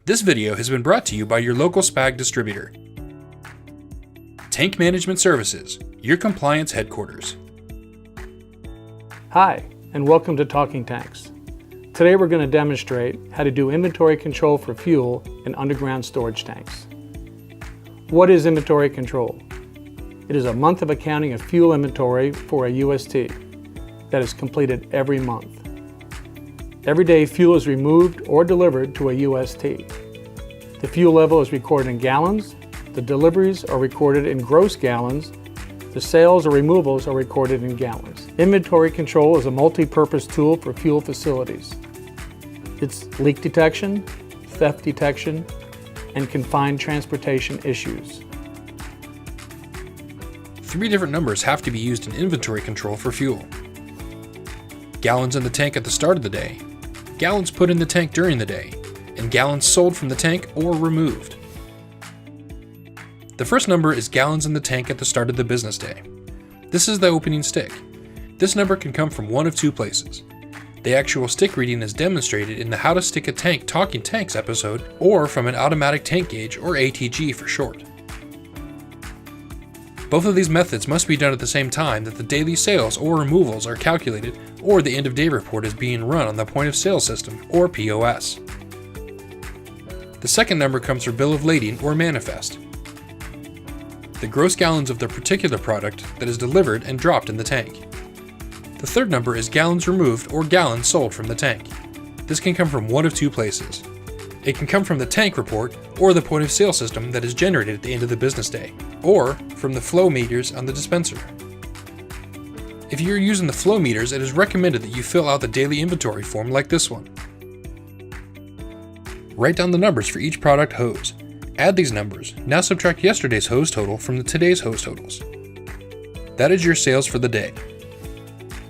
This video has been brought to you by your local SPAG distributor. Tank Management Services, your compliance headquarters. Hi, and welcome to Talking Tanks. Today we're going to demonstrate how to do inventory control for fuel in underground storage tanks. What is inventory control? It is a month of accounting of fuel inventory for a UST that is completed every month. Every day fuel is removed or delivered to a UST. The fuel level is recorded in gallons, the deliveries are recorded in gross gallons, the sales or removals are recorded in gallons. Inventory control is a multi-purpose tool for fuel facilities. It's leak detection, theft detection, and confined transportation issues. 3 different numbers have to be used in inventory control for fuel. Gallons in the tank at the start of the day, gallons put in the tank during the day, and gallons sold from the tank or removed. The first number is gallons in the tank at the start of the business day. This is the opening stick. This number can come from one of 2 places. The actual stick reading is demonstrated in the How to Stick a Tank Talking Tanks episode, or from an automatic tank gauge, or ATG for short. Both of these methods must be done at the same time that the daily sales or removals are calculated or the end of day report is being run on the point of sale system, or POS. The second number comes from bill of lading or manifest, the gross gallons of the particular product that is delivered and dropped in the tank. The third number is gallons removed or gallons sold from the tank. This can come from one of 2 places. It can come from the tank report or the point of sale system that is generated at the end of the business day, or from the flow meters on the dispenser. If you're using the flow meters, it is recommended that you fill out the daily inventory form like this one. Write down the numbers for each product hose. Add these numbers. Now subtract yesterday's hose total from today's hose totals. That is your sales for the day.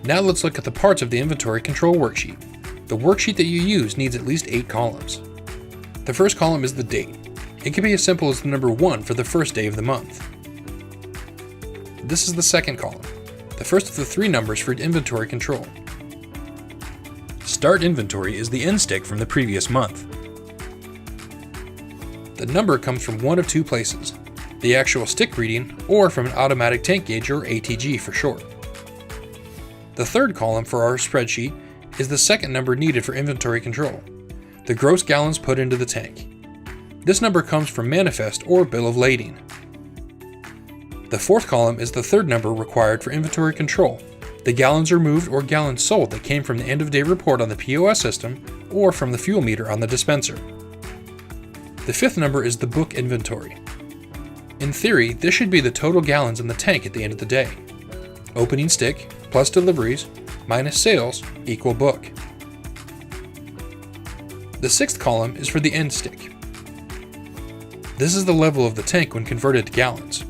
Now let's look at the parts of the inventory control worksheet. The worksheet that you use needs at least 8 columns. The first column is the date. It can be as simple as the number 1 for the first day of the month. This is the second column, the first of the 3 numbers for inventory control. Start inventory is the end stick from the previous month. The number comes from one of 2 places, the actual stick reading or from an automatic tank gauge, or ATG for short. The third column for our spreadsheet is the second number needed for inventory control, the gross gallons put into the tank. This number comes from manifest or bill of lading. The fourth column is the third number required for inventory control, the gallons removed or gallons sold that came from the end of day report on the POS system or from the fuel meter on the dispenser. The fifth number is the book inventory. In theory, this should be the total gallons in the tank at the end of the day. Opening stick plus deliveries minus sales equal book. The sixth column is for the end stick. This is the level of the tank when converted to gallons.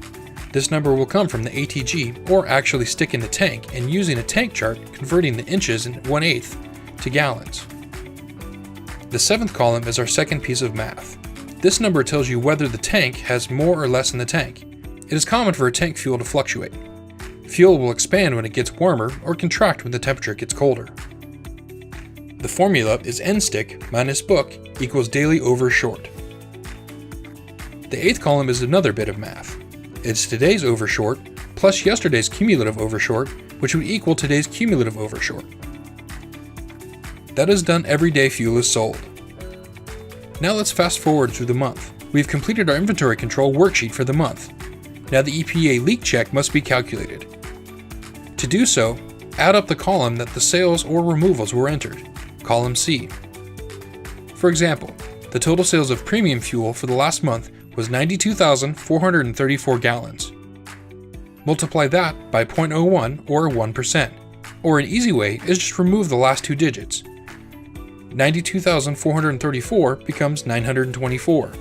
This number will come from the ATG or actually stick in the tank and using a tank chart converting the inches in 1/8 to gallons. The seventh column is our second piece of math. This number tells you whether the tank has more or less in the tank. It is common for a tank fuel to fluctuate. Fuel will expand when it gets warmer or contract when the temperature gets colder. The formula is end stick minus book equals daily over short. The eighth column is another bit of math. It's today's over short plus yesterday's cumulative over short, which would equal today's cumulative over short. That is done every day fuel is sold. Now let's fast forward through the month. We've completed our inventory control worksheet for the month. Now the EPA leak check must be calculated. To do so, add up the column that the sales or removals were entered, column C. For example, the total sales of premium fuel for the last month was 92,434 gallons. Multiply that by 0.01 or 1%, or an easy way is just remove the last 2 digits. 92,434 becomes 924.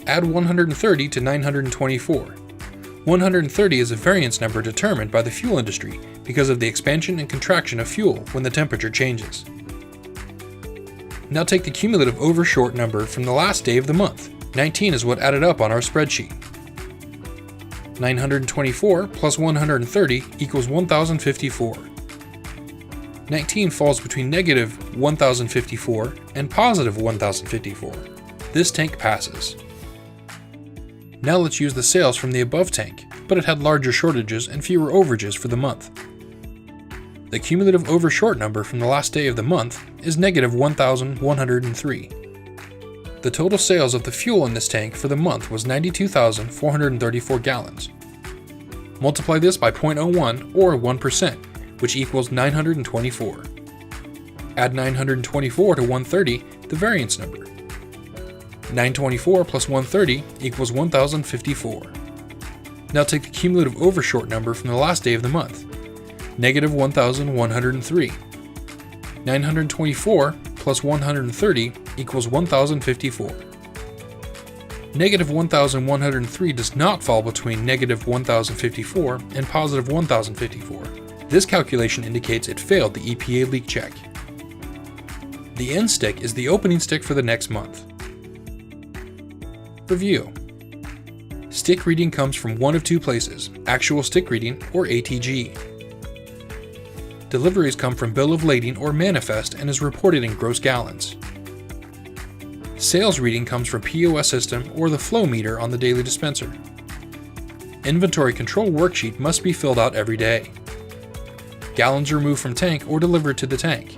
Add 130 to 924. 130 is a variance number determined by the fuel industry because of the expansion and contraction of fuel when the temperature changes. Now take the cumulative over short number from the last day of the month. 19 is what added up on our spreadsheet. 924 plus 130 equals 1,054. 19 falls between negative 1054 and positive 1054. This tank passes. Now let's use the sales from the above tank, but it had larger shortages and fewer overages for the month. The cumulative overshort number from the last day of the month is negative 1,103. The total sales of the fuel in this tank for the month was 92,434 gallons. Multiply this by 0.01 or 1%, which equals 924. Add 924 to 130, the variance number. 924 plus 130 equals 1,054. Now take the cumulative overshort number from the last day of the month, negative 1,103. 924 plus 130 equals 1,054. Negative 1,103 does not fall between negative 1,054 and positive 1,054. This calculation indicates it failed the EPA leak check. The end stick is the opening stick for the next month. Review. Stick reading comes from one of two places, actual stick reading or ATG. Deliveries come from bill of lading or manifest and is reported in gross gallons. Sales reading comes from POS system or the flow meter on the daily dispenser. Inventory control worksheet must be filled out every day. Gallons removed from tank or delivered to the tank.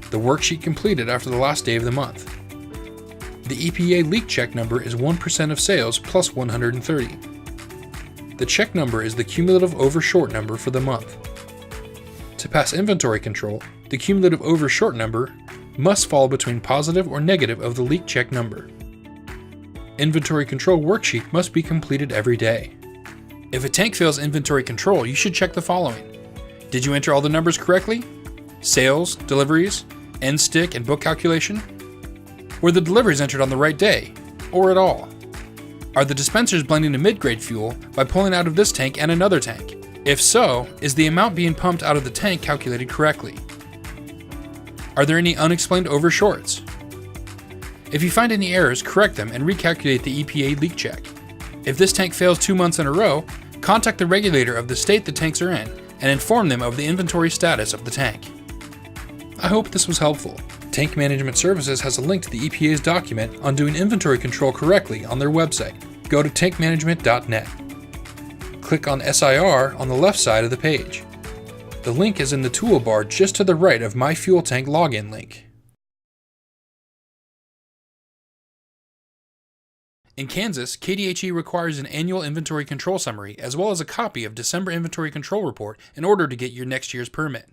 The worksheet completed after the last day of the month. The EPA leak check number is 1% of sales plus 130. The check number is the cumulative overshort number for the month. To pass inventory control, the cumulative overshort number must fall between positive or negative of the leak check number. Inventory control worksheet must be completed every day. If a tank fails inventory control, you should check the following. Did you enter all the numbers correctly? Sales, deliveries, end stick, and book calculation? Were the deliveries entered on the right day, or at all? Are the dispensers blending a mid-grade fuel by pulling out of this tank and another tank? If so, is the amount being pumped out of the tank calculated correctly? Are there any unexplained overshorts? If you find any errors, correct them and recalculate the EPA leak check. If this tank fails 2 months in a row, contact the regulator of the state the tanks are in and inform them of the inventory status of the tank. I hope this was helpful. Tank Management Services has a link to the EPA's document on doing inventory control correctly on their website. Go to tankmanagement.net. Click on SIR on the left side of the page. The link is in the toolbar just to the right of My Fuel Tank login link. In Kansas, KDHE requires an annual inventory control summary as well as a copy of December inventory control report in order to get your next year's permit.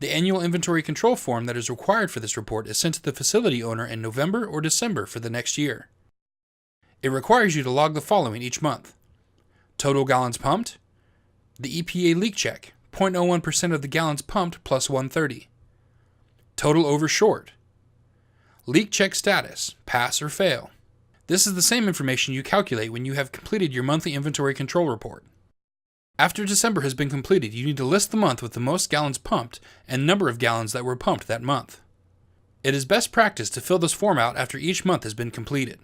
The annual inventory control form that is required for this report is sent to the facility owner in November or December for the next year. It requires you to log the following each month. Total gallons pumped, the EPA leak check, 0.01% of the gallons pumped plus 130. Total overshort. Leak check status, pass or fail. This is the same information you calculate when you have completed your monthly inventory control report. After December has been completed, you need to list the month with the most gallons pumped and number of gallons that were pumped that month. It is best practice to fill this form out after each month has been completed.